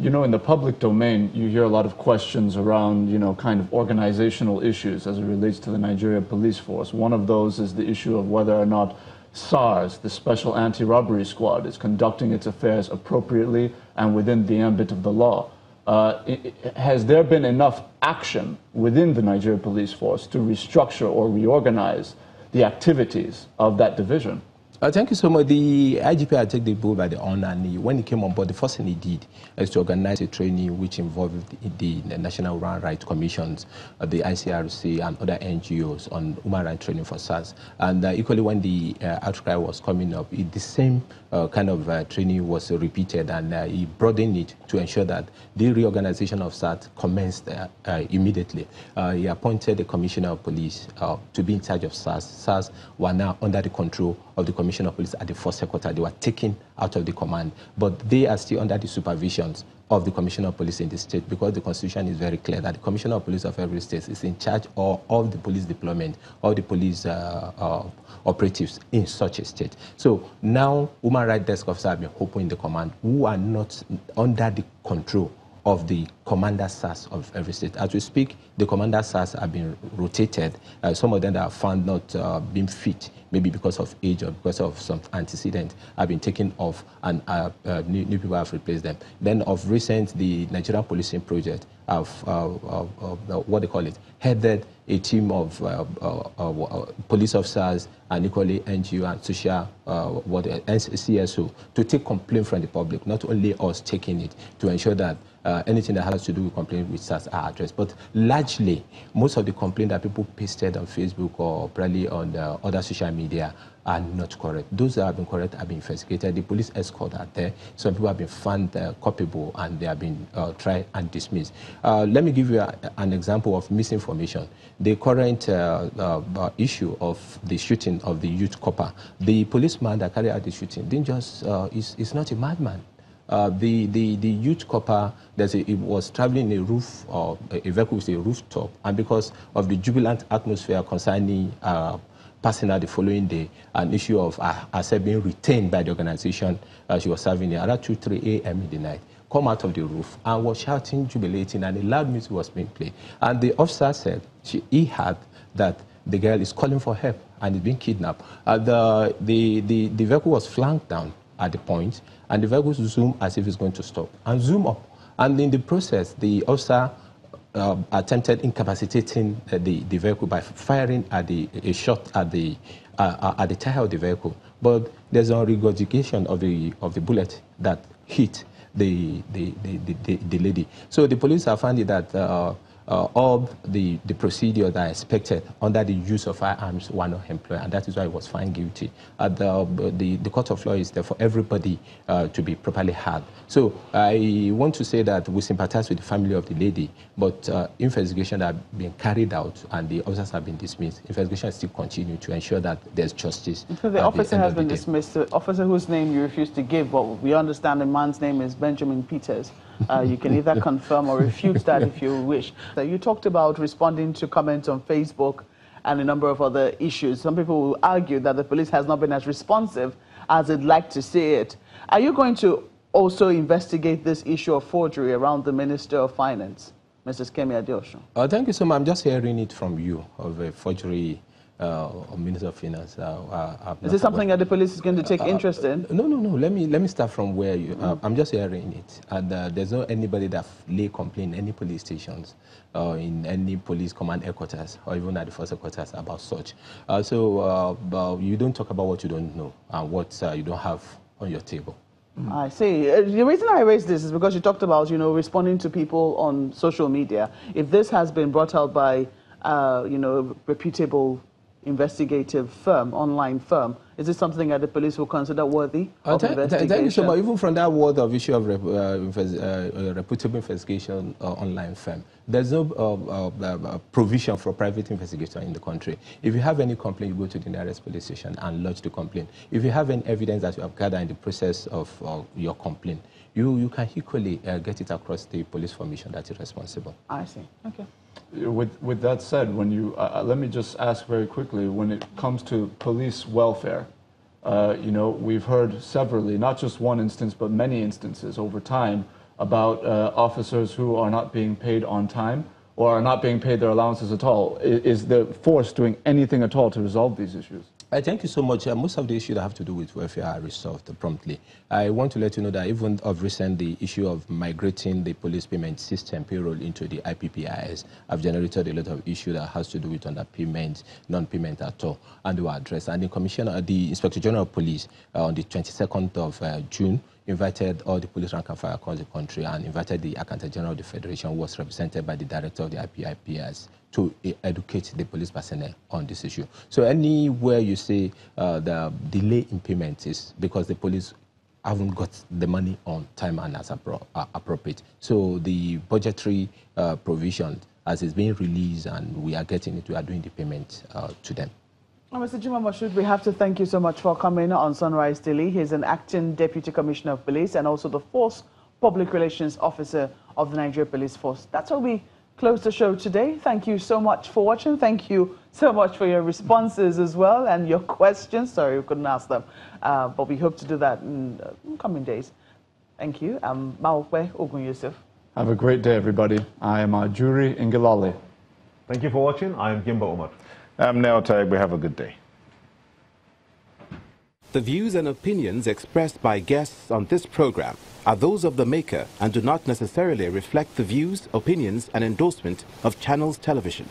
You know, in the public domain, you hear a lot of questions around, kind of organizational issues as it relates to the Nigeria police force. One of those is the issue of whether or not SARS, the Special Anti-Robbery Squad, is conducting its affairs appropriately and within the ambit of the law. Has there been enough action within the Nigeria police force to restructure or reorganize the activities of that division? Thank you so much. The IGP had taken the bull by the horn, and when he came on board, the first thing he did is to organize a training which involved the National Human Rights Commissions, the ICRC, and other NGOs on human rights training for SARS. And equally, when the outcry was coming up, the same kind of training was repeated, and he broadened it to ensure that the reorganization of SARS commenced immediately. He appointed a commissioner of police to be in charge of SARS. SARS were now under the control of the Commissioner of Police at the first headquarters. They were taken out of the command, but they are still under the supervisions of the Commissioner of Police in the state, because the Constitution is very clear that the Commissioner of Police of every state is in charge of the police deployment, of the police operatives in such a state. So now human rights desk officers have been opened in the command who are not under the control of the commander SARS of every state. As we speak, the commander SARS have been rotated. Some of them that are found not being fit, maybe because of age or because of some antecedent, have been taken off, and new people have replaced them. Then of recent, the Nigerian Policing Project have, what they call it, headed a team of police officers and equally NGO and social, CSO, to take complaint from the public, not only us taking it, to ensure that anything that has to do with complaint with SARS are addressed. But largely, most of the complaints that people pasted on Facebook or probably on other social media are not correct. Those that have been correct have been investigated. The police escort are there. Some people have been found culpable, and they have been tried and dismissed. Let me give you an example of misinformation. The current issue of the shooting of the youth copper. The policeman that carried out the shooting didn't just, is not a madman. The youth copper, it was traveling in a roof, a vehicle with a rooftop, and because of the jubilant atmosphere concerning passing out the following day, an issue of herself being retained by the organization she was serving at around 2, 3 a.m. in the night, come out of the roof and was shouting, jubilating, and a loud music was being played. And the officer said he heard that the girl is calling for help and is being kidnapped. The vehicle was flanked down at the point, and the vehicle zoomed as if it's going to stop, and zoom up. And in the process, the officer attempted incapacitating the vehicle by firing a shot at the tire of the vehicle. But there's a regurgitation of the bullet that hit the lady. So the police have found that all the procedures that are expected under the use of firearms were not employed, and that is why he was found guilty. The court of law is there for everybody to be properly heard. So I want to say that we sympathize with the family of the lady, but investigation have been carried out and the officers have been dismissed. Investigation still continue to ensure that there's justice. So the officer has been dismissed. The officer whose name you refuse to give, but we understand the man's name is Benjamin Peters. You can either confirm or refute that if you wish. So you talked about responding to comments on Facebook and a number of other issues. Some people will argue that the police has not been as responsive as they'd like to see it. Are you going to also investigate this issue of forgery around the Minister of Finance, Mrs. Kemi Adeosun? Thank you so much. I'm just hearing it from you of a forgery Minister of Finance. Is this something that the police is going to take interest in? No. Let me start from where you. I'm just hearing it, and there's not anybody that lay complaint in any police stations, in any police command headquarters, or even at the first headquarters about such. So you don't talk about what you don't know and what you don't have on your table. I see. The reason I raised this is because you talked about, responding to people on social media. If this has been brought out by, reputable investigative firm, online firm, is this something that the police will consider worthy of investigation? Thank you so much. Even from that word of issue of reputable investigation online firm, there's no provision for private investigation in the country. If you have any complaint, you go to the nearest police station and lodge the complaint. If you have any evidence that you have gathered in the process of your complaint, you can equally get it across the police formation that is responsible. I see. Okay. With that said, when you let me just ask very quickly, when it comes to police welfare, we've heard severally, not just one instance, but many instances over time about officers who are not being paid on time or are not being paid their allowances at all. Is the force doing anything at all to resolve these issues? Thank you so much. Most of the issues that have to do with welfare are resolved promptly. I want to let you know that even of recent, the issue of migrating the police payment system payroll into the IPPIS have generated a lot of issue that has to do with underpayment, non-payment at all, and they were addressed. And the Inspector General of Police on the 22nd of June invited all the police rank and file across the country and invited the Accountant General of the Federation, who was represented by the Director of the IPIPS, to educate the police personnel on this issue. So anywhere you say the delay in payment is because the police haven't got the money on time and as appropriate. So the budgetary provision, as it's being released and we are getting it, we are doing the payment to them. Mr. Juma Moshood, we have to thank you so much for coming on Sunrise Daily. He's an acting Deputy Commissioner of Police and also the Force Public Relations Officer of the Nigeria Police Force. That's how we close the show today. Thank you so much for watching. Thank you so much for your responses as well and your questions. Sorry, we couldn't ask them, but we hope to do that in coming days. Thank you. Maokwe Ogun Yusuf. Have a great day, everybody. I am Ajuri Ingilale. Thank you for watching. I am Gimba Omar. I'm Neo Tag. We have a good day. The views and opinions expressed by guests on this program are those of the maker and do not necessarily reflect the views, opinions, and endorsement of Channels Television.